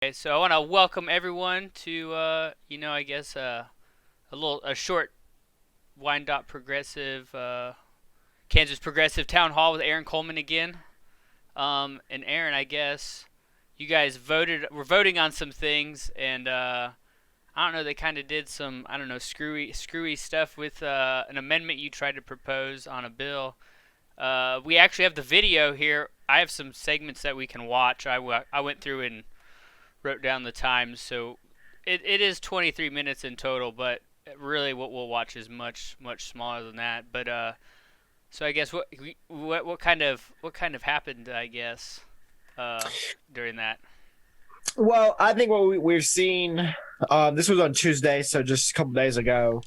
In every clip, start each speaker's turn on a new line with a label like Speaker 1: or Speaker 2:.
Speaker 1: Okay, so I want to welcome everyone to, a short wind up progressive, Kansas Progressive Town Hall with Aaron Coleman again. And Aaron, I guess you guys were voting on some things, and I don't know, they kind of did some, I don't know, screwy stuff with an amendment you tried to propose on a bill. We actually have the video here. I have some segments that we can watch. I went through and wrote down the times, so it is 23 minutes in total, but really what we'll watch is much smaller than that. But so I guess what kind of happened, I guess, uh, during that.
Speaker 2: Well, I think what we've seen, this was on Tuesday, so just a couple days ago.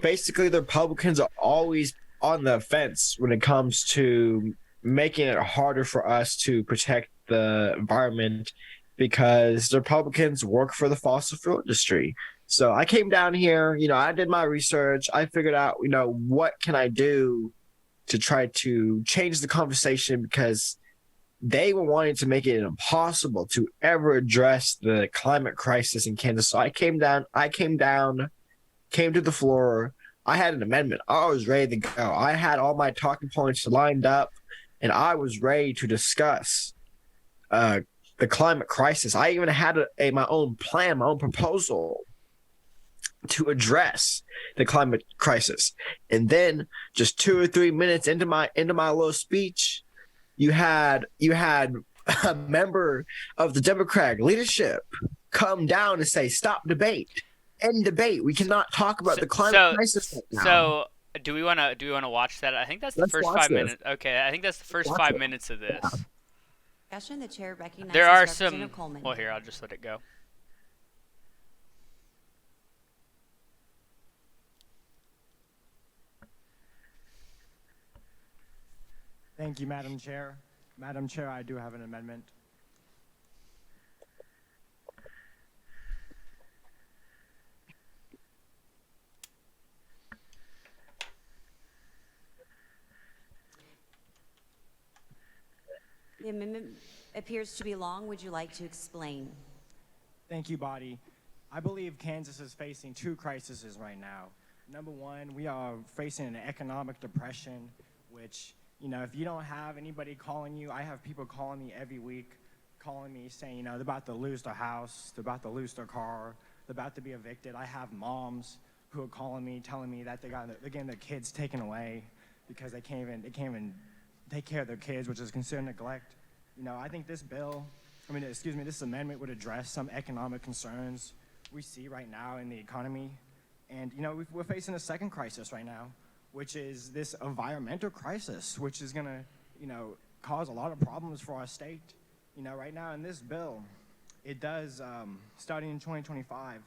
Speaker 2: Basically, the Republicans are always on the fence when it comes to making it harder for us to protect the environment because the Republicans work for the fossil fuel industry. So I came down here, I did my research. I figured out, what can I do to try to change the conversation because they were wanting to make it impossible to ever address the climate crisis in Kansas. So came to the floor. I had an amendment. I was ready to go. I had all my talking points lined up, and I was ready to discuss uh, the climate crisis. I even had my own plan, my own proposal to address the climate crisis. And then, just 2 or 3 minutes into my little speech, you had a member of the Democratic leadership come down and say, "Stop debate, end debate. We cannot talk about
Speaker 1: So
Speaker 2: the climate
Speaker 1: so
Speaker 2: crisis right now."
Speaker 1: so do we wanna watch that? I think that's the
Speaker 2: Let's
Speaker 1: first
Speaker 2: watch
Speaker 1: five
Speaker 2: this.
Speaker 1: minutes. Okay, I think that's the
Speaker 2: Let's
Speaker 1: first
Speaker 2: watch
Speaker 1: five
Speaker 2: it.
Speaker 1: minutes of
Speaker 2: Yeah.
Speaker 1: this.
Speaker 3: Discussion, the chair
Speaker 1: There
Speaker 3: recognizes
Speaker 1: are
Speaker 3: Representative
Speaker 1: some.
Speaker 3: Coleman.
Speaker 1: Well, here, I'll just let it go.
Speaker 4: Thank you, Madam Chair. Madam Chair, I do have an amendment.
Speaker 3: The amendment appears to be long. Would you like to explain?
Speaker 4: Thank you, Body. I believe Kansas is facing two crises right now. Number one, we are facing an economic depression, which, if you don't have anybody calling you, I have people calling me every week, calling me saying, they're about to lose their house, they're about to lose their car, they're about to be evicted. I have moms who are calling me, telling me that they're getting their kids taken away because they can't even take care of their kids, which is considered neglect. I think this amendment would address some economic concerns we see right now in the economy. And, we're facing a second crisis right now, which is this environmental crisis, which is going to, cause a lot of problems for our state. Right now in this bill, it does, starting in 2025,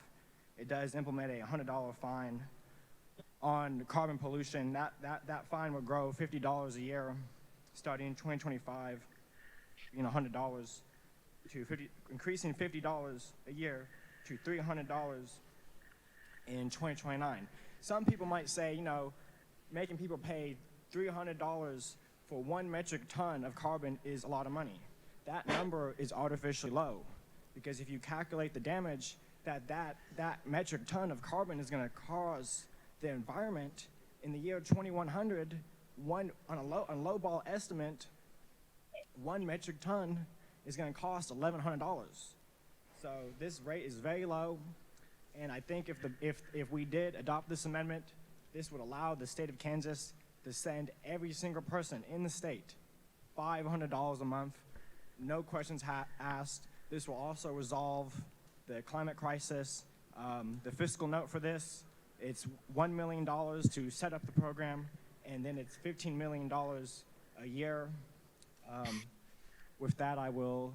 Speaker 4: it does implement a $100 fine on carbon pollution. That fine will grow $50 a year starting in 2025, $100 to increasing $50 a year to $300 in 2029. Some people might say, making people pay $300 for 1 metric ton of carbon is a lot of money. That number is artificially low because if you calculate the damage that metric ton of carbon is going to cause the environment in the year 2100, on a lowball estimate, 1 metric ton is going to cost $1,100. So this rate is very low, and I think if we did adopt this amendment, this would allow the state of Kansas to send every single person in the state $500 a month, no questions asked. This will also resolve the climate crisis. The fiscal note for this, it's $1 million to set up the program, and then it's $15 million a year. With that, I will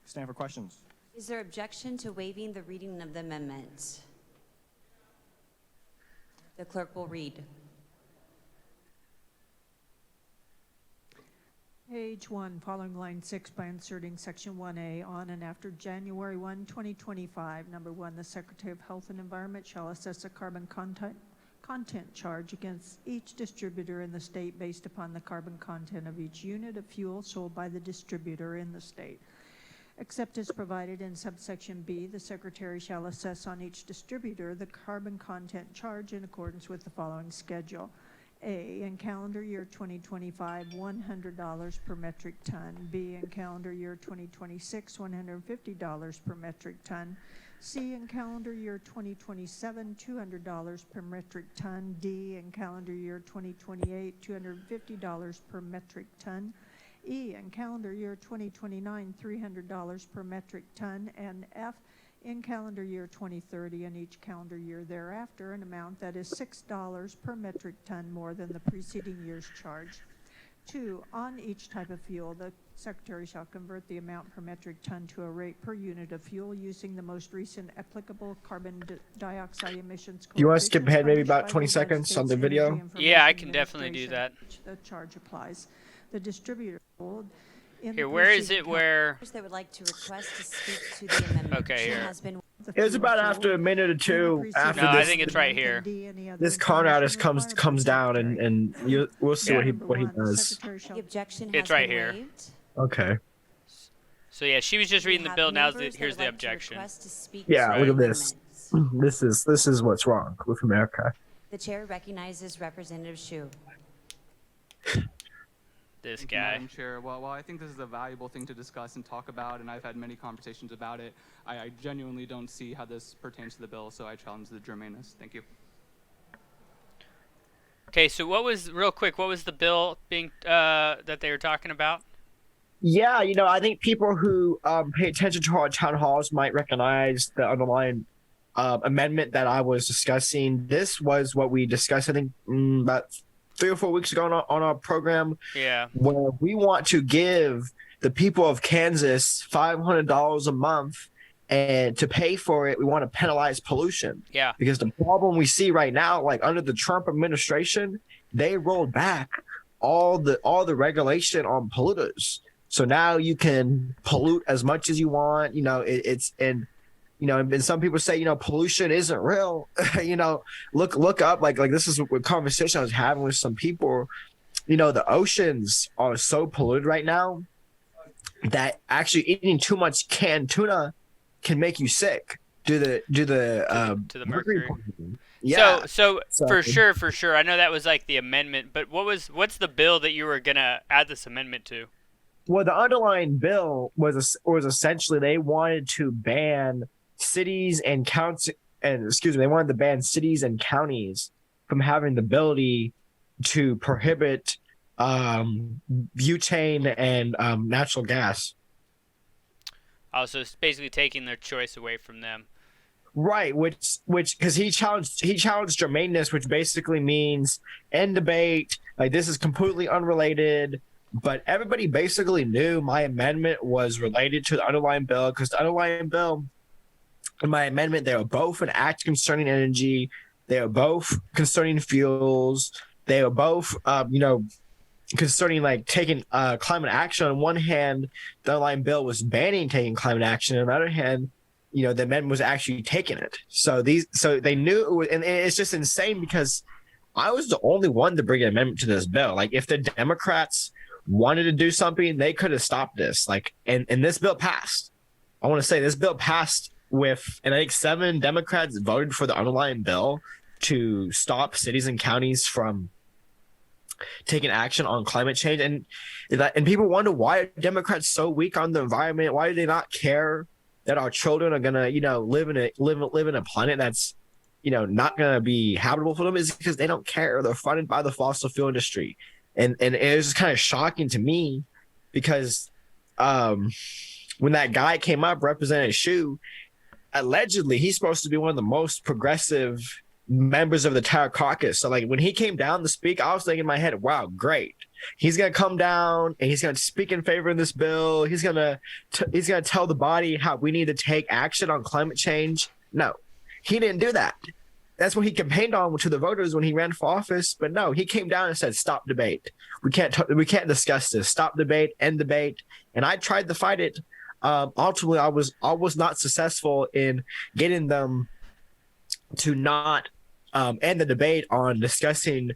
Speaker 4: stand for questions.
Speaker 3: Is there objection to waiving the reading of the amendment? The clerk will read.
Speaker 5: Page 1, following line 6 by inserting section 1A on and after January 1, 2025. Number 1, the Secretary of Health and Environment shall assess a carbon content charge against each distributor in the state based upon the carbon content of each unit of fuel sold by the distributor in the state. Except as provided in subsection B, the Secretary shall assess on each distributor the carbon content charge in accordance with the following schedule. A, in calendar year 2025, $100 per metric ton. B, in calendar year 2026, $150 per metric ton. C, in calendar year 2027, $200 per metric ton. D, in calendar year 2028, $250 per metric ton. E, in calendar year 2029, $300 per metric ton. And F, in calendar year 2030 and each calendar year thereafter, an amount that is $6 per metric ton more than the preceding year's charge. 2, on each type of fuel, the Secretary shall convert the amount per metric ton to a rate per unit of fuel using the most recent applicable carbon dioxide emissions.
Speaker 2: Do you want to skip ahead maybe
Speaker 5: published
Speaker 2: about
Speaker 5: by
Speaker 2: 20
Speaker 5: United
Speaker 2: seconds on
Speaker 5: States
Speaker 2: the video?
Speaker 5: Energy
Speaker 1: Yeah, I
Speaker 5: Information
Speaker 1: can definitely do that.
Speaker 5: Administration, which the charge applies. The distributor will, in
Speaker 1: Here,
Speaker 5: the
Speaker 1: where is
Speaker 5: preceding
Speaker 1: it where...
Speaker 3: That would like to request to speak to the amendment.
Speaker 1: Okay, here.
Speaker 3: Has been
Speaker 5: the
Speaker 2: It was
Speaker 5: fuel
Speaker 2: about
Speaker 5: sold
Speaker 2: after a minute or
Speaker 5: in the
Speaker 2: two
Speaker 5: preceding
Speaker 2: after
Speaker 1: No, I
Speaker 2: this.
Speaker 1: think it's right here.
Speaker 2: This con artist comes down and we'll see
Speaker 1: Yeah.
Speaker 2: what he does.
Speaker 3: the objection
Speaker 1: It's
Speaker 3: has
Speaker 1: right
Speaker 3: been
Speaker 1: here.
Speaker 3: waived.
Speaker 2: Okay.
Speaker 1: So yeah, she was just
Speaker 3: We
Speaker 1: reading the
Speaker 3: have
Speaker 1: bill. Now
Speaker 3: members that
Speaker 1: here's
Speaker 3: would
Speaker 1: the
Speaker 3: like to
Speaker 1: objection.
Speaker 3: request to speak
Speaker 2: Yeah,
Speaker 3: to
Speaker 1: look
Speaker 3: the
Speaker 2: at this.
Speaker 3: amendments.
Speaker 2: This is what's wrong with America.
Speaker 3: The chair recognizes Representative Shu.
Speaker 1: This
Speaker 6: Thank you,
Speaker 1: guy.
Speaker 6: Madam Chair. Well, I think this is a valuable thing to discuss and talk about, and I've had many conversations about it. I genuinely don't see how this pertains to the bill, so I challenge the germaneness. Thank you.
Speaker 1: Okay, so what was the bill being that they were talking about?
Speaker 2: Yeah, I think people who pay attention to our town halls might recognize the underlying amendment that I was discussing. This was what we discussed, I think, about 3 or 4 weeks ago on our program,
Speaker 1: Yeah.
Speaker 2: where we want to give the people of Kansas $500 a month, and to pay for it, we want to penalize pollution.
Speaker 1: Yeah.
Speaker 2: Because the problem we see right now, like under the Trump administration, they rolled back all the regulation on polluters. So now you can pollute as much as you want. And some people say, pollution isn't real. Look up, like this is a conversation I was having with some people. The oceans are so polluted right now that actually eating too much canned tuna can make you sick. To the
Speaker 1: mercury.
Speaker 2: poisoning. Yeah.
Speaker 1: So for sure. I know that was like the amendment, but what's the bill that you were gonna add this amendment to?
Speaker 2: Well, the underlying bill was essentially they wanted to ban cities and counties, they wanted to ban cities and counties from having the ability to prohibit butane and natural gas.
Speaker 1: Oh, so it's basically taking their choice away from them.
Speaker 2: Right, which because he challenged germaneness, which basically means end debate. Like this is completely unrelated. But everybody basically knew my amendment was related to the underlying bill, because the underlying bill and my amendment, they were both an act concerning energy. They were both concerning fuels. They were both, concerning like taking climate action. On one hand, the underlying bill was banning taking climate action. On the other hand, the amendment was actually taking it. So they knew it was, and it's just insane because I was the only one to bring an amendment to this bill. Like if the Democrats wanted to do something, they could have stopped this. And this bill passed. I want to say this bill passed with, and I think 7 Democrats voted for the underlying bill to stop cities and counties from taking action on climate change. And people wonder, why are Democrats so weak on the environment? Why do they not care that our children are gonna, live in a planet that's, not gonna be habitable for them? Is because they don't care. They're funded by the fossil fuel industry. And it was just kind of shocking to me because when that guy came up, Representative Shu, allegedly he's supposed to be one of the most progressive members of the entire caucus. So like when he came down to speak, I was thinking in my head, wow, great. He's going to come down and he's going to speak in favor of this bill. He's going to tell the body how we need to take action on climate change. No, he didn't do that. That's what he campaigned on to the voters when he ran for office. But no, he came down and said, stop debate. We can't discuss this. Stop debate, end debate. And I tried to fight it. Ultimately, I was not successful in getting them to not end the debate on discussing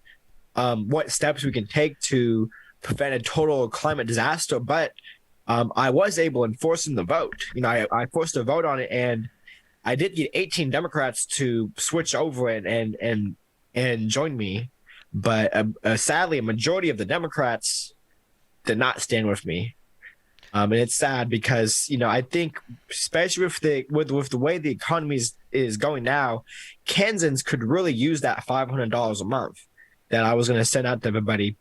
Speaker 2: what steps we can take to prevent a total climate disaster. But I was able to enforce the vote. I forced a vote on it, and I did get 18 Democrats to switch over and join me, but sadly, a majority of the Democrats did not stand with me. And it's sad because I think, especially with the way the economy is going now, Kansans could really use that $500 a month that I was going to send out to everybody.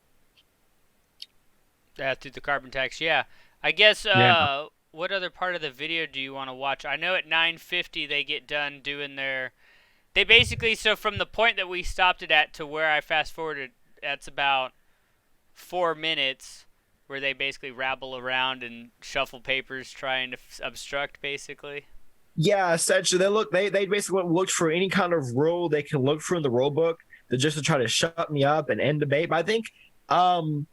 Speaker 1: Through the carbon tax, yeah. I guess.
Speaker 2: Yeah.
Speaker 1: What other part of the video do you want to watch? I know at 9:50 they get done doing their. They basically, so from the point that we stopped it at to where I fast forwarded, that's about 4 minutes, where they basically rabble around and shuffle papers trying to obstruct, basically.
Speaker 2: Yeah, essentially, they basically looked for any kind of rule they can look for in the rule book to try to shut me up and end debate. But I think um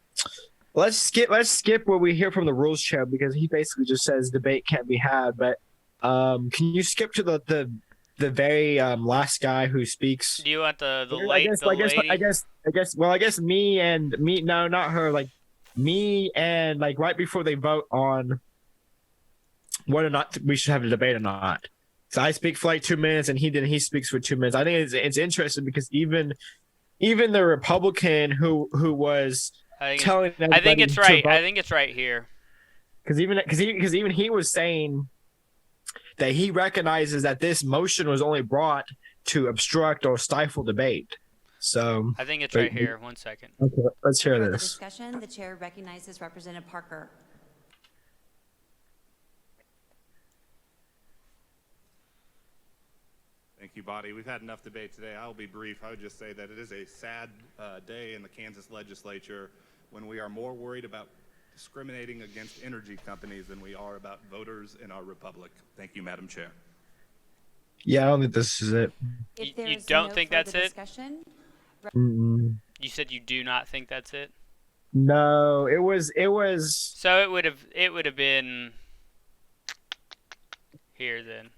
Speaker 2: let's skip where we hear from the rules chair because he basically just says debate can't be had. But can you skip to the very last guy who speaks?
Speaker 1: Do you want the
Speaker 2: I
Speaker 1: late
Speaker 2: guess
Speaker 1: the
Speaker 2: I guess
Speaker 1: lady?
Speaker 2: I guess me no, not her, like me and like right before they vote on whether or not we should have a debate or not. So I speak for like 2 minutes and he speaks for 2 minutes. I think it's interesting because even the Republican who was telling
Speaker 1: I think
Speaker 2: everybody
Speaker 1: it's
Speaker 2: to
Speaker 1: right.
Speaker 2: vote,
Speaker 1: I think it's right here.
Speaker 2: because even he was saying that he recognizes that this motion was only brought to obstruct or stifle debate. So
Speaker 1: I think it's right here. 1 second.
Speaker 2: okay, let's hear
Speaker 3: For the
Speaker 2: this.
Speaker 3: discussion, the chair recognizes Representative Parker.
Speaker 7: Thank you, body. We've had enough debate today. I'll be brief. I would just say that it is a sad day in the Kansas legislature when we are more worried about discriminating against energy companies than we are about voters in our republic. Thank you, Madam Chair.
Speaker 2: Yeah, I don't think this is it.
Speaker 3: If there
Speaker 1: You
Speaker 3: is
Speaker 1: don't
Speaker 3: no
Speaker 1: think that's
Speaker 3: further
Speaker 1: it?
Speaker 3: discussion,
Speaker 2: Mm-mm.
Speaker 1: You said you do not think that's it.
Speaker 2: No, it was.
Speaker 1: So it would have been here then.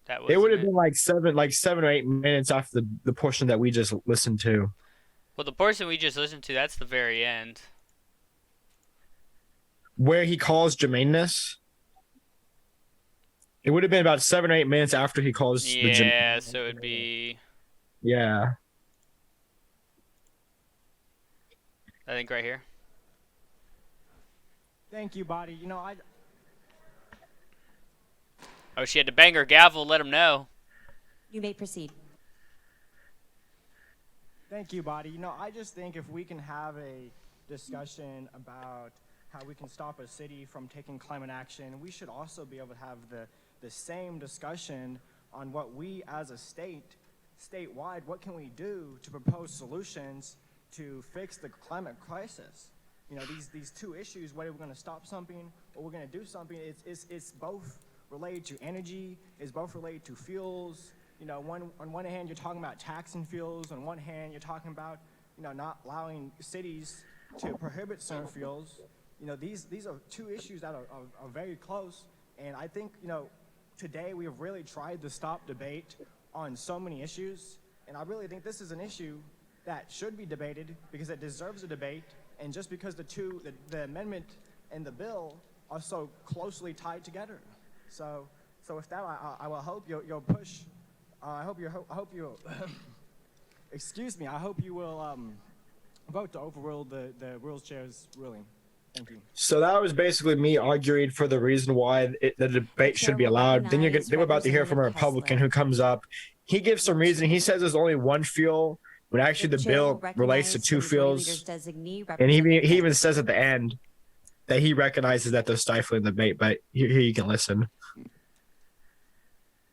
Speaker 1: That was
Speaker 2: It would have been like 7 or 8 minutes after the portion that we just listened to.
Speaker 1: Well, the portion we just listened to, that's the very end.
Speaker 2: Where he calls germaneness. It would have been about 7 or 8 minutes after he calls the
Speaker 1: Yeah, so it'd be,
Speaker 2: yeah.
Speaker 1: I think right here.
Speaker 4: Thank you, body.
Speaker 1: Oh, she had to bang her gavel, let him know.
Speaker 3: you may proceed.
Speaker 4: Thank you, body. I just think if we can have a discussion about how we can stop a city from taking climate action, we should also be able to have the same discussion on what we as a statewide, what can we do to propose solutions to fix the climate crisis. These two issues, whether we're going to stop something or we're going to do something, it's both related to energy, it's both related to fuels. On one hand, you're talking about taxing fuels. On one hand, you're talking about, not allowing cities to prohibit certain fuels. These are two issues that are very close. And I think, today we have really tried to stop debate on so many issues. And I really think this is an issue that should be debated because it deserves a debate. And just because the amendment and the bill are so closely tied together. So with that, I will hope you'll push. I hope you excuse me. I hope you will vote to overrule the rules chair's ruling. Thank you.
Speaker 2: So that was basically me arguing for the reason why the debate should be allowed. Then we're about to hear from a Republican who comes up. He gives some reason. He says there's only one fuel, when actually the bill relates to two fuels. And he even says at the end that he recognizes that they're stifling the debate. But here you can listen.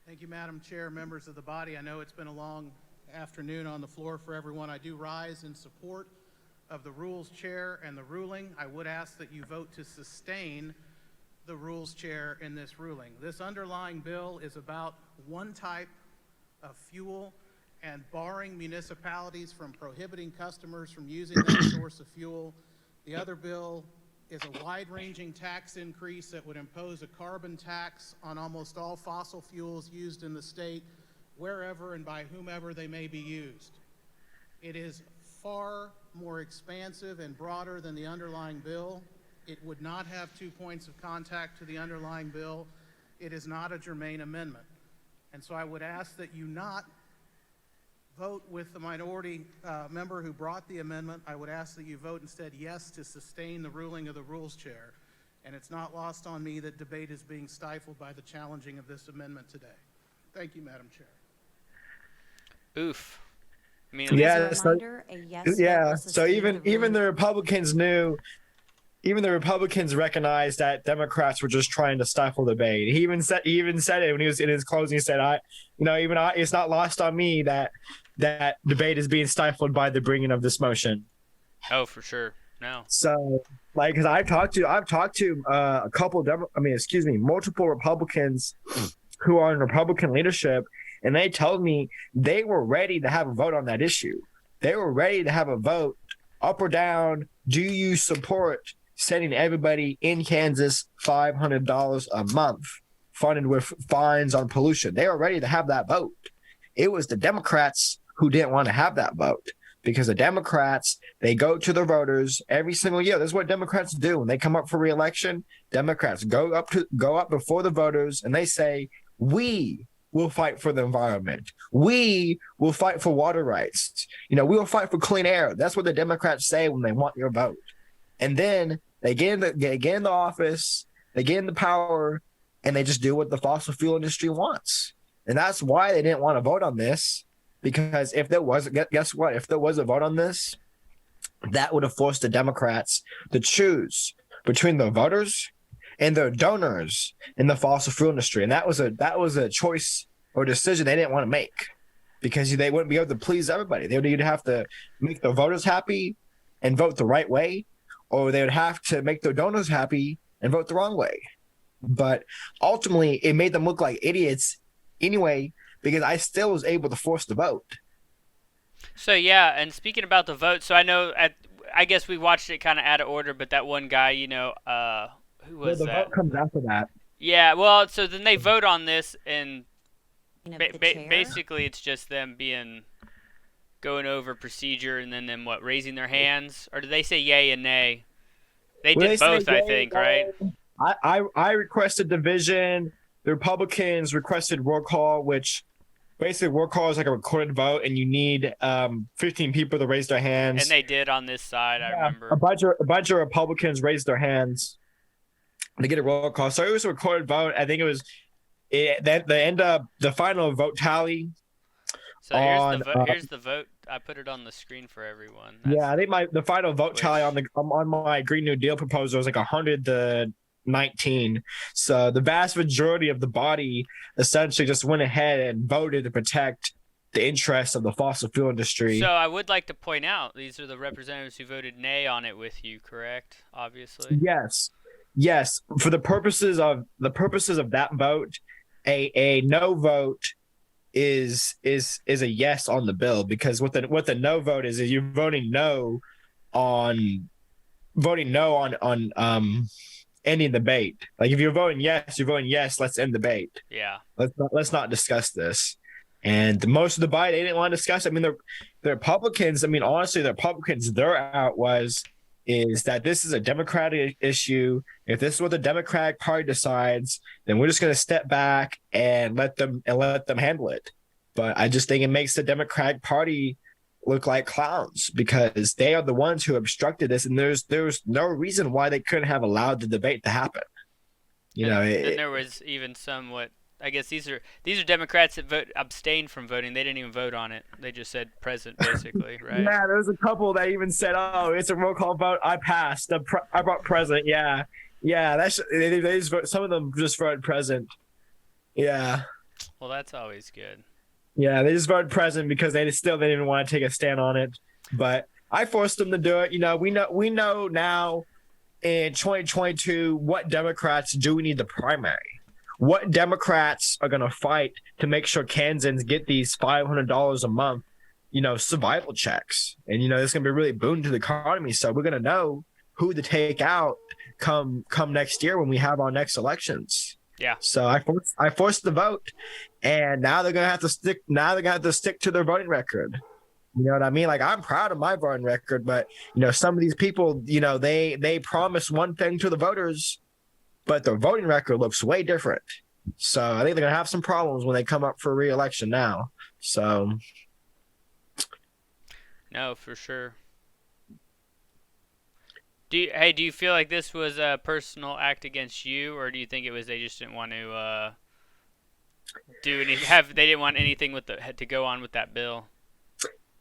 Speaker 8: Thank you, Madam Chair, members of the body. I know it's been a long afternoon on the floor for everyone. I do rise in support of the Rules Chair and the ruling. I would ask that you vote to sustain the Rules Chair in this ruling. This underlying bill is about one type of fuel and barring municipalities from prohibiting customers from using that source of fuel. The other bill is a wide-ranging tax increase that would impose a carbon tax on almost all fossil fuels used in the state, wherever and by whomever they may be used. It is far more expansive and broader than the underlying bill. It would not have 2 points of contact to the underlying bill. It is not a germane amendment. And so I would ask that you not vote with the minority member who brought the amendment. I would ask that you vote instead yes to sustain the ruling of the Rules Chair. And it's not lost on me that debate is being stifled by the challenging of this amendment today. Thank you, Madam Chair.
Speaker 1: Oof. I mean,
Speaker 2: Yeah,
Speaker 3: As a reminder, a yes vote
Speaker 2: yeah.
Speaker 3: will
Speaker 2: So
Speaker 3: sustain
Speaker 2: even
Speaker 3: the
Speaker 2: even
Speaker 3: ruling.
Speaker 2: the Republicans knew, even the Republicans recognized that Democrats were just trying to stifle debate. He even said it when he was in his closing. He said, it's not lost on me that debate is being stifled by the bringing of this motion."
Speaker 1: oh, for sure. No.
Speaker 2: So, like, because I've talked to a couple multiple Republicans who are in Republican leadership, and they told me they were ready to have a vote on that issue. They were ready to have a vote up or down. Do you support sending everybody in Kansas $500 a month funded with fines on pollution? They were ready to have that vote. It was the Democrats who didn't want to have that vote, because the Democrats, they go to their voters every single year. This is what Democrats do when they come up for re-election. Democrats go up before the voters and they say, "We will fight for the environment. We will fight for water rights. We will fight for clean air." That's what the Democrats say when they want your vote. And then they get in the office, they get in the power, and they just do what the fossil fuel industry wants. And that's why they didn't want to vote on this. Because if there was, guess what? If there was a vote on this, that would have forced the Democrats to choose between the voters and their donors in the fossil fuel industry. And that was a choice or decision they didn't want to make, because they wouldn't be able to please everybody. They would either have to make the voters happy and vote the right way, or they would have to make their donors happy and vote the wrong way. But ultimately, it made them look like idiots anyway, because I still was able to force the vote.
Speaker 1: So yeah, and speaking about the vote, so I know I guess we watched it kind of out of order, but that one guy, who was
Speaker 2: the
Speaker 1: that?
Speaker 2: vote comes after that.
Speaker 1: Yeah, well, so then they vote on this, and
Speaker 3: Of the chair.
Speaker 1: basically it's just them going over procedure, and then them raising their hands, or did they say yay and nay? They did both, I think, right?
Speaker 2: I requested division. The Republicans requested roll call, which basically roll call is like a recorded vote, and you need 15 people to raise their hands.
Speaker 1: And they did on this side, I remember.
Speaker 2: A bunch of Republicans raised their hands to get a roll call. So it was a recorded vote. I think it was the final vote tally.
Speaker 1: So here's the vote. I put it on the screen for everyone.
Speaker 2: I think the final vote tally on my Green New Deal proposal was like 100 to 19. So the vast majority of the body essentially just went ahead and voted to protect the interests of the fossil fuel industry.
Speaker 1: So I would like to point out, these are the representatives who voted nay on it with you, correct? Obviously.
Speaker 2: Yes. For the purposes of that vote, a no vote is a yes on the bill, because what the no vote is you're voting no on ending debate. Like, if you're voting yes, let's end debate.
Speaker 1: Yeah.
Speaker 2: Let's not discuss this. And most of the body, they didn't want to discuss it. I mean, the Republicans, honestly, the Republicans, their out is that this is a Democratic issue. If this is what the Democratic Party decides, then we're just going to step back and let them handle it. But I just think it makes the Democratic Party look like clowns, because they are the ones who obstructed this, and there's no reason why they couldn't have allowed the debate to happen.
Speaker 1: And there was even somewhat, I guess these are Democrats that abstained from voting. They didn't even vote on it. They just said present, basically, right?
Speaker 2: Yeah, there's a couple that even said, "Oh, it's a roll call vote. I passed. I brought present." Yeah. They just vote, some of them just voted present. Yeah.
Speaker 1: Well, that's always good.
Speaker 2: Yeah, they just voted present because they didn't even want to take a stand on it. But I forced them to do it. We know now in 2022 what Democrats do. We need the primary. What Democrats are going to fight to make sure Kansans get these $500 a month, survival checks. And, it's going to be really boon to the economy. So we're going to know who to take out come next year when we have our next elections.
Speaker 1: Yeah.
Speaker 2: So I forced the vote, and now they're going to have to stick to their voting record. You know what I mean? Like, I'm proud of my voting record, but some of these people, they promise one thing to the voters, but their voting record looks way different. So I think they're gonna have some problems when they come up for re-election now. So
Speaker 1: No, for sure. Do you feel like this was a personal act against you, or do you think it was they just didn't want to do any they didn't want anything with to go on with that bill?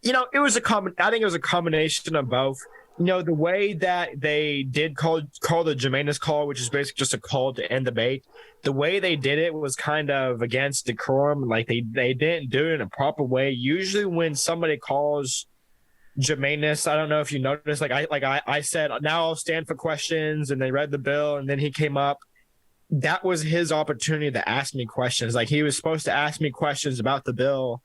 Speaker 2: it was I think it was a combination of both. The way that they did call the germaneness call, which is basically just a call to end debate, the way they did it was kind of against decorum. Like they didn't do it in a proper way. Usually when somebody calls germaneness, I don't know if you noticed, I said, now I'll stand for questions, and they read the bill, and then he came up. That was his opportunity to ask me questions. Like, he was supposed to ask me questions about the bill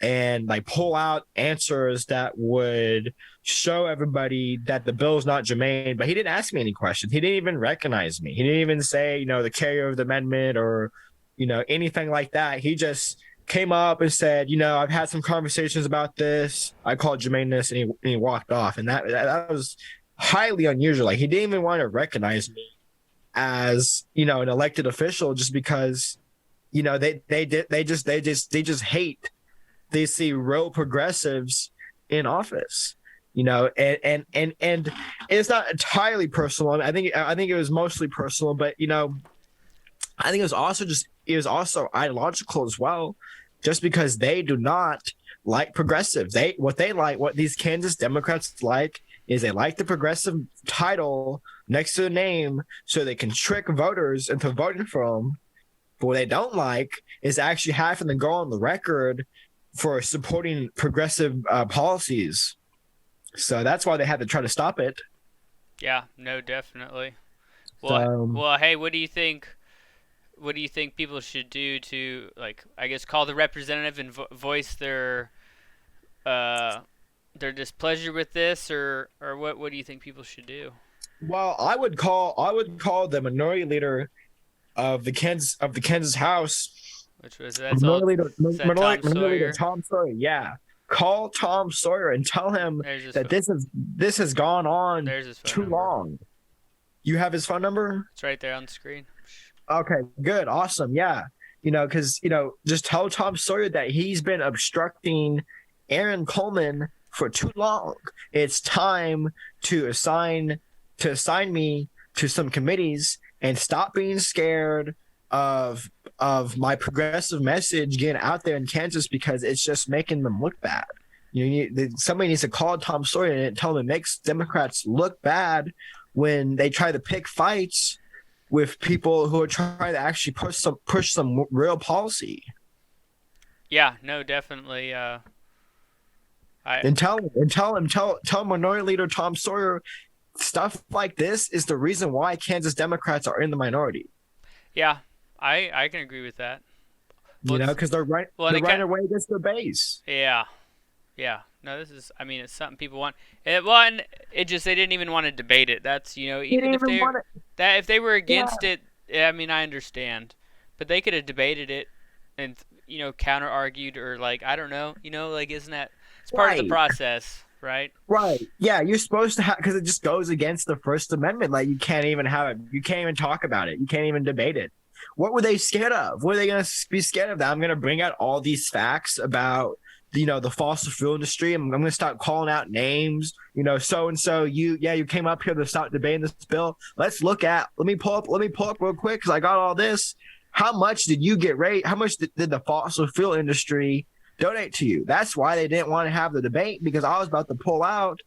Speaker 2: and like pull out answers that would show everybody that the bill is not germane, but he didn't ask me any questions. He didn't even recognize me. He didn't even say, the carrier of the amendment or, anything like that. He just came up and said, I've had some conversations about this. I called germaneness, and he walked off. And that was highly unusual. Like, he didn't even want to recognize me as, an elected official, just because, they just hate. They see real progressives in office, and it's not entirely personal. I think it was mostly personal, but I think it was also ideological as well, just because they do not like progressives. What these Kansas Democrats like is they like the progressive title next to the name so they can trick voters into voting for them. But what they don't like is actually having to go on the record for supporting progressive policies. So that's why they had to try to stop it.
Speaker 1: Yeah, no, definitely. Well, hey, what do you think? What do you think people should do to, like, I guess, call the representative and voice their displeasure with this, or what do you think people should do?
Speaker 2: Well, I would call the minority leader of the Kansas House,
Speaker 1: Which was Minority
Speaker 2: Leader Tom Sawyer. Yeah, call Tom Sawyer and tell him that this has gone on too long. You have his phone number?
Speaker 1: It's right there on the screen.
Speaker 2: Okay, good, awesome, yeah. Because just tell Tom Sawyer that he's been obstructing Aaron Coleman for too long. It's time to assign me to some committees and stop being scared of my progressive message getting out there in Kansas, because it's just making them look bad. Somebody needs to call Tom Sawyer and tell him it makes Democrats look bad when they try to pick fights with people who are trying to actually push some real policy.
Speaker 1: Yeah, no, definitely.
Speaker 2: Tell Minority Leader Tom Sawyer, stuff like this is the reason why Kansas Democrats are in the minority.
Speaker 1: Yeah, I can agree with that.
Speaker 2: Because they're right away against their base.
Speaker 1: Yeah. No, this is. I mean, it's something people want. And it just they didn't even want to debate it. That's even if they were against it. I mean, I understand, but they could have debated it and counter argued, or like, I don't know. Like, isn't that it's part of the process? Right.
Speaker 2: Right. Yeah, you're supposed to have, because it just goes against the First Amendment. Like, you can't even have it. You can't even talk about it. You can't even debate it. What were they scared of? What are they going to be scared of? That I'm going to bring out all these facts about, the fossil fuel industry. I'm going to start calling out names. So and so. You came up here to start debating this bill. Let me pull up real quick, because I got all this. How much did you get rate? How much did the fossil fuel industry donate to you? That's why they didn't want to have the debate, because I was about to pull out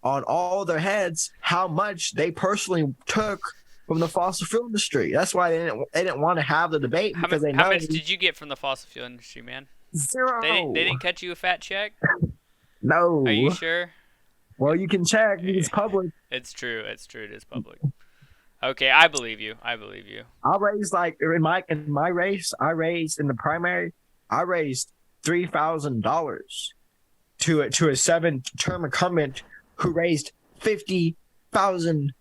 Speaker 2: on all their heads how much they personally took from the fossil fuel industry. That's why they didn't want to have the debate, because
Speaker 1: how much did you get from the fossil fuel industry, man?
Speaker 2: Zero.
Speaker 1: They didn't cut you a fat check?
Speaker 2: No.
Speaker 1: Are you sure?
Speaker 2: Well, you can check. It's public.
Speaker 1: It's true. It is public. Okay, I believe you. I
Speaker 2: raised, like, in my race, in the primary, I raised $3,000 to a 7-term incumbent who raised $50,000.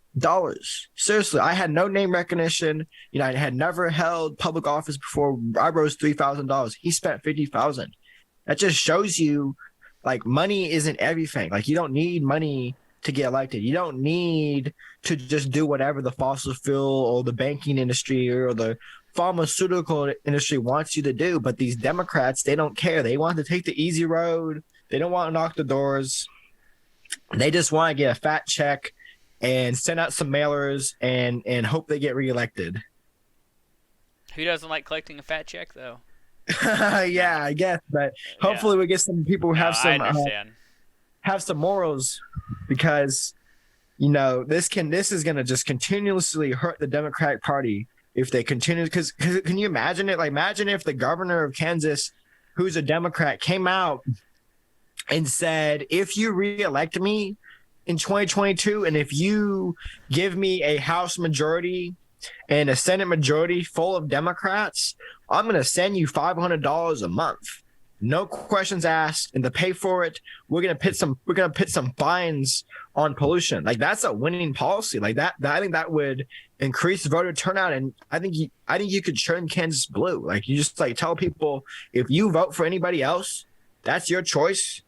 Speaker 2: Seriously, I had no name recognition. I had never held public office before. I rose $3,000. He spent $50,000. That just shows you like money isn't everything. Like you don't need money to get elected. You don't need to just do whatever the fossil fuel or the banking industry or the pharmaceutical industry wants you to do. But these Democrats, they don't care. They want to take the easy road. They don't want to knock the doors. They just want to get a fat check and send out some mailers and hope they get reelected.
Speaker 1: Who doesn't like collecting a fat check though?
Speaker 2: Yeah, I guess. But hopefully we get some people who
Speaker 1: No,
Speaker 2: have
Speaker 1: I
Speaker 2: some
Speaker 1: understand.
Speaker 2: have some morals, because this is going to just continuously hurt the Democratic Party if they continue. Because can you imagine it? Like, imagine if the governor of Kansas, who's a Democrat, came out and said, if you reelect me in 2022, and if you give me a House majority and a Senate majority full of Democrats, I'm going to send you $500 a month. No questions asked, and to pay for it, we're gonna put some fines on pollution. Like, that's a winning policy. Like that I think that would increase voter turnout, and I think you could turn Kansas blue. Like, you just like tell people, if you vote for anybody else, that's your choice.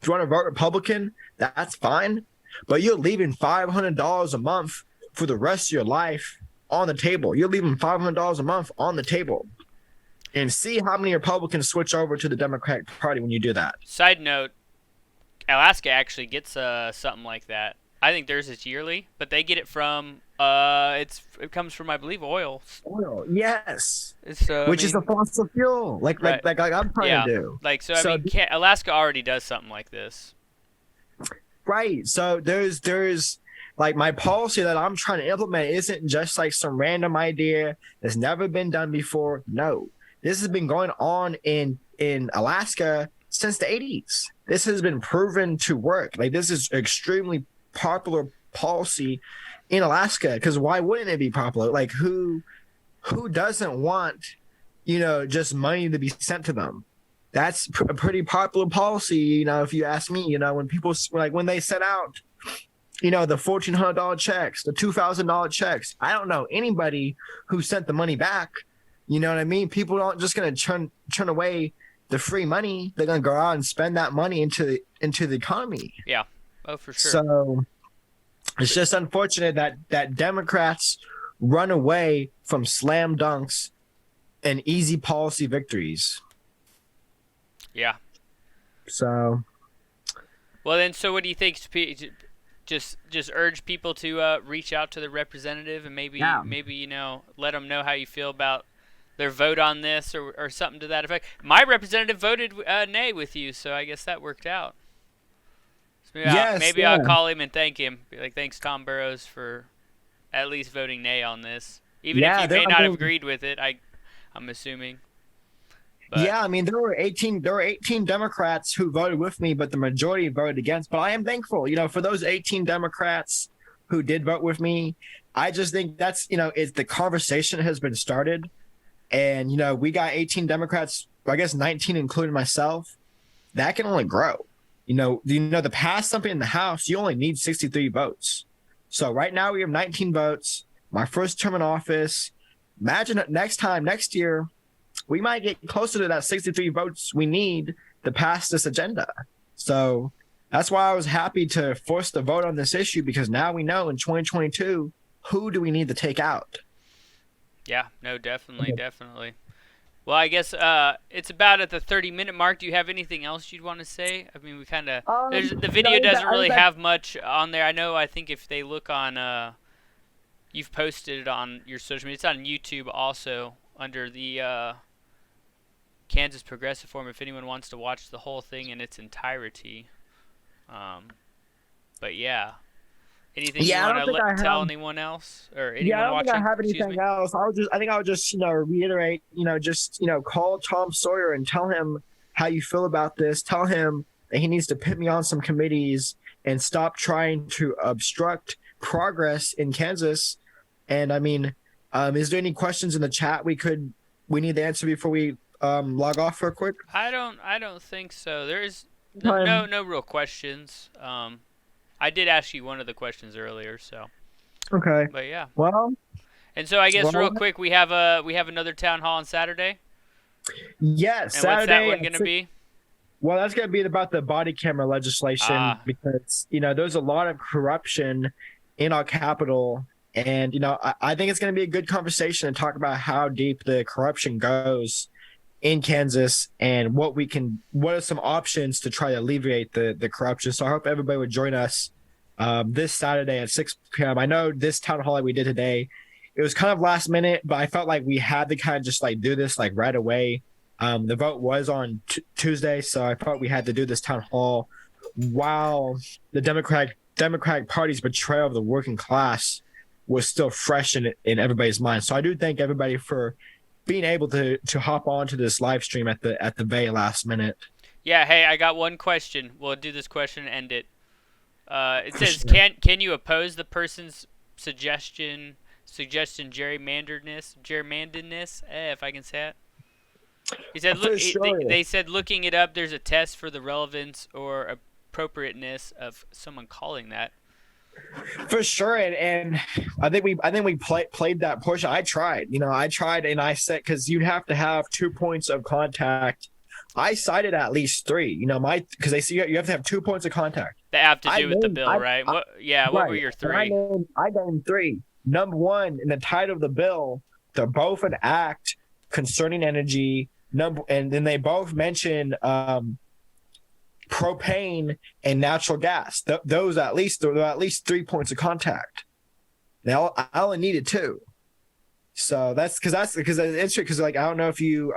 Speaker 2: If you want to vote Republican, that's fine. But you're leaving $500 a month for the rest of your life on the table. You're leaving $500 a month on the table. And see how many Republicans switch over to the Democratic Party when you do that.
Speaker 1: Side note, Alaska actually gets something like that. I think theirs is yearly, but they get it from it comes from, I believe, oil.
Speaker 2: Oil, yes.
Speaker 1: It's
Speaker 2: Which is a fossil fuel, like I'm trying to do.
Speaker 1: Like, so I mean, Alaska already does something like this.
Speaker 2: Right. So there's like, my policy that I'm trying to implement isn't just like some random idea that's never been done before. No. This has been going on in Alaska since the 80s. This has been proven to work. Like, this is extremely popular policy in Alaska, because why wouldn't it be popular? Like, who doesn't want, just money to be sent to them? That's a pretty popular policy, if you ask me. When people, like, when they set out, the $1,400 checks, the $2,000 checks, I don't know anybody who sent the money back. You know what I mean? People aren't just going to turn away the free money. They're going to go out and spend that money into the economy.
Speaker 1: Yeah. Oh, for sure.
Speaker 2: So it's just unfortunate that Democrats run away from slam dunks and easy policy victories.
Speaker 1: Yeah.
Speaker 2: So.
Speaker 1: Well, then, so what do you think? Just urge people to reach out to their representative and maybe let them know how you feel about their vote on this, or something to that effect. My representative voted nay with you, so I guess that worked out. So maybe I'll call him and thank him. Be like, thanks, Tom Burrows, for at least voting nay on this. Even if you may not have agreed with it, I'm assuming. But,
Speaker 2: yeah, I mean, there were 18 Democrats who voted with me, but the majority voted against. But I am thankful, for those 18 Democrats who did vote with me. I just think that's, it's the conversation has been started. And, we got 18 Democrats, I guess 19 including myself. That can only grow. To pass something in the House, you only need 63 votes. So right now we have 19 votes. My first term in office. Imagine next year, we might get closer to that 63 votes we need to pass this agenda. So that's why I was happy to force the vote on this issue, because now we know in 2022, who do we need to take out?
Speaker 1: Yeah, no, definitely. Well, I guess it's about at the 30-minute mark. Do you have anything else you'd want to say? I mean, we kind of the video doesn't really have much on there. I think if they look on, you've posted it on your social media. It's on YouTube also under the Kansas Progressive Forum. If anyone wants to watch the whole thing in its entirety, but yeah. Anything you want to tell anyone else, or anyone
Speaker 2: I don't
Speaker 1: watching?
Speaker 2: think I have anything else. I think I would just, reiterate, call Tom Sawyer and tell him how you feel about this. Tell him that he needs to put me on some committees and stop trying to obstruct progress in Kansas. And I mean, is there any questions in the chat we need to answer before we log off real quick?
Speaker 1: I don't think so. There's no real questions. I did ask you one of the questions earlier, so.
Speaker 2: Okay.
Speaker 1: But yeah.
Speaker 2: Well.
Speaker 1: And so I guess real quick, we have another town hall on Saturday.
Speaker 2: Yes.
Speaker 1: And
Speaker 2: Saturday,
Speaker 1: what's that one going to be?
Speaker 2: Well, that's going to be about the body camera legislation
Speaker 1: Ah,
Speaker 2: because, there's a lot of corruption in our capital. And, I think it's going to be a good conversation to talk about how deep the corruption goes in Kansas and what are some options to try to alleviate the corruption. So I hope everybody would join us this Saturday at 6 p.m. I know this town hall that we did today, it was kind of last minute, but I felt like we had to kind of just like do this like right away. The vote was on Tuesday, so I thought we had to do this town hall while the Democratic Party's betrayal of the working class was still fresh in everybody's mind. So I do thank everybody for being able to hop onto this live stream at the very last minute.
Speaker 1: yeah. Hey, I got one question. We'll do this question and end it. It
Speaker 2: For
Speaker 1: says,
Speaker 2: sure.
Speaker 1: can you oppose the person's suggestion germaneness? If I can say it. He said,
Speaker 2: For
Speaker 1: look.
Speaker 2: sure.
Speaker 1: They said looking it up. There's a test for the relevance or appropriateness of someone calling that.
Speaker 2: For sure, and I think we played that portion. I tried, and I said because you'd have to have 2 points of contact. I cited at least three. Because they see you have to have 2 points of contact.
Speaker 1: That have to
Speaker 2: I
Speaker 1: do with the
Speaker 2: named,
Speaker 1: bill, right?
Speaker 2: I
Speaker 1: What? Yeah. What were
Speaker 2: right.
Speaker 1: your
Speaker 2: And I
Speaker 1: three?
Speaker 2: named three. Number one, in the title of the bill, they're both an act concerning energy. And then they both mention propane and natural gas. Those at least 3 points of contact. Now I only needed two. So that's because it's interesting because like I don't know if you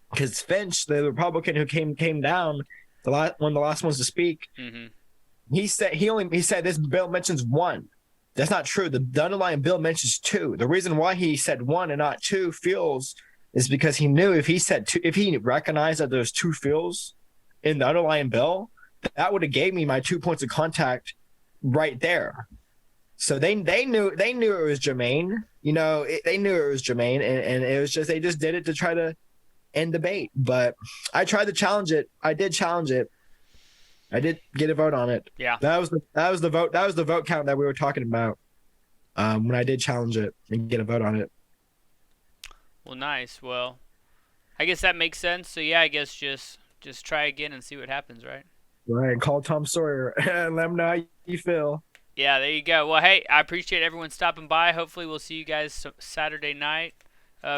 Speaker 2: because Finch, the Republican who came down one of the last ones to speak,
Speaker 1: Mm-hmm.
Speaker 2: he said this bill mentions one. That's not true. The underlying bill mentions two. The reason why he said one and not two fuels is because he knew if he said two, if he recognized that there's two fuels in the underlying bill, that would have gave me my 2 points of contact right there. So they knew it was germane. They knew it was germane, and it was just they just did it to try to end debate. But I tried to challenge it. I did challenge it. I did get a vote on it.
Speaker 1: Yeah.
Speaker 2: That was the vote. That was the vote count that we were talking about when I did challenge it and get a vote on it.
Speaker 1: Well, nice. Well, I guess that makes sense. So yeah, I guess just try again and see what happens, right?
Speaker 2: Right. Call Tom Sawyer and let him know how you feel.
Speaker 1: Yeah, there you go. Well, hey, I appreciate everyone stopping by. Hopefully, we'll see you guys Saturday night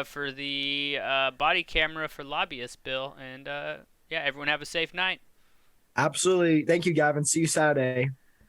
Speaker 1: for the body camera for lobbyist bill. And yeah, everyone have a safe night.
Speaker 2: Absolutely. Thank you, Gavin. See you Saturday.